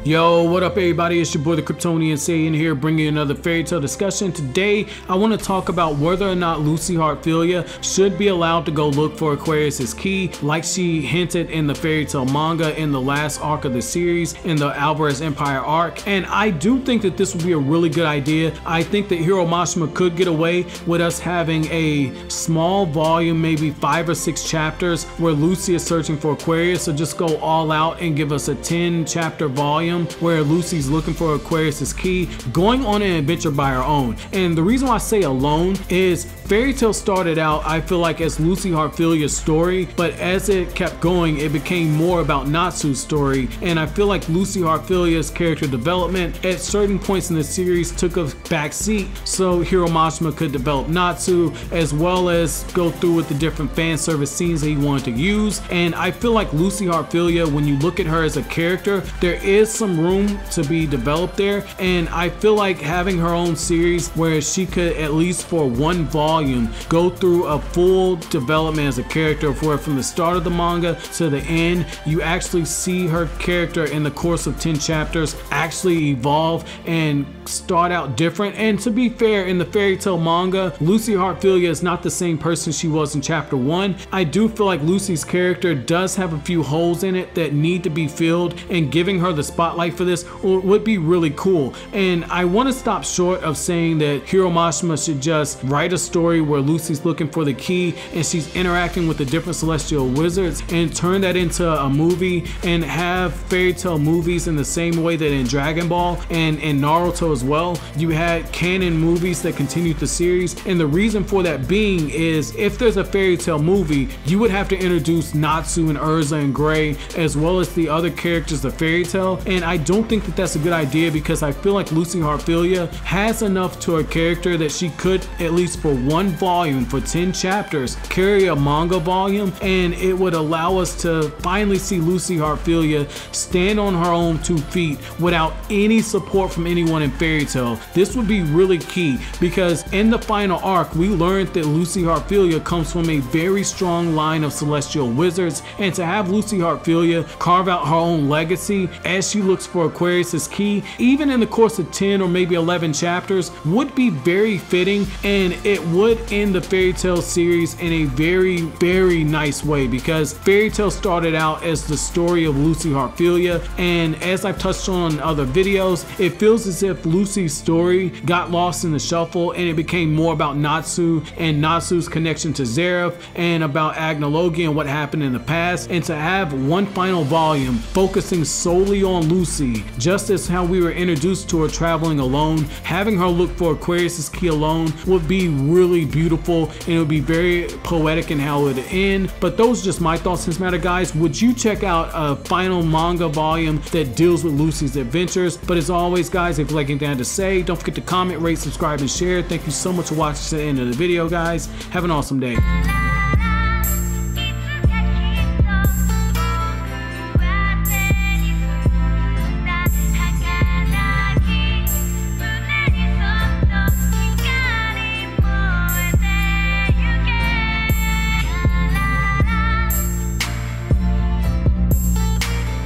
Yo, what up everybody, it's your boy the Kryptonian Saiyan here, bringing you another fairy tale discussion. Today I want to talk about whether or not Lucy Heartfilia should be allowed to go look for Aquarius's key, like she hinted in the fairy tale manga in the last arc of the series, in the Alvarez Empire arc. And I do think that this would be a really good idea. I think that Hiro Mashima could get away with us having a small volume, maybe 5 or 6 chapters, where Lucy is searching for Aquarius. So just go all out and give us a 10 chapter volume where Lucy's looking for Aquarius's key, going on an adventure by her own. And the reason why I say alone is Fairy Tail started out, I feel like, as Lucy Heartfilia's story, but as it kept going, it became more about Natsu's story. And I feel like Lucy Heartfilia's character development at certain points in the series took a back seat, so Hiro Mashima could develop Natsu, as well as go through with the different fan service scenes that he wanted to use. And I feel like Lucy Heartfilia, when you look at her as a character, there is some room to be developed there. And I feel like having her own series where she could, at least for one volume, go through a full development as a character, where from the start of the manga to the end, you actually see her character in the course of 10 chapters actually evolve and start out different. And to be fair, in the fairy tale manga, Lucy Heartfilia is not the same person she was in chapter 1. I do feel like Lucy's character does have a few holes in it that need to be filled, and giving her the spotlight for this would be really cool. And I want to stop short of saying that Hiro Mashima should just write a story where Lucy's looking for the key and she's interacting with the different celestial wizards, and turn that into a movie and have fairy tale movies in the same way that in Dragon Ball and in Naruto as well, you had canon movies that continued the series. And the reason for that being is, if there's a fairy tale movie, you would have to introduce Natsu and Urza and Gray, as well as the other characters of fairy tale. And I don't think that that's a good idea, because I feel like Lucy Heartfilia has enough to her character that she could, at least for one volume, for 10 chapters, carry a manga volume, and it would allow us to finally see Lucy Heartfilia stand on her own 2 feet without any support from anyone in fairy tale. This would be really key, because in the final arc we learned that Lucy Heartfilia comes from a very strong line of celestial wizards, and to have Lucy Heartfilia carve out her own legacy as she looks for Aquarius's key, even in the course of 10 or maybe 11 chapters, would be very fitting, and it would end the fairy tale series in a very nice way, because fairy tale started out as the story of Lucy Heartfilia, and as I've touched on in other videos, it feels as if Lucy's story got lost in the shuffle, and it became more about Natsu and Natsu's connection to Zeref, and about Agnologi and what happened in the past. And to have one final volume focusing solely on Lucy, just as how we were introduced to her traveling alone, having her look for Aquarius's key alone, would be really beautiful, and it would be very poetic in how it would end. But those are just my thoughts on this matter, guys. Would you check out a final manga volume that deals with Lucy's adventures? But as always, guys, if you like anything I had to say, don't forget to comment, rate, subscribe, and share. Thank you so much for watching to the end of the video, guys. Have an awesome day.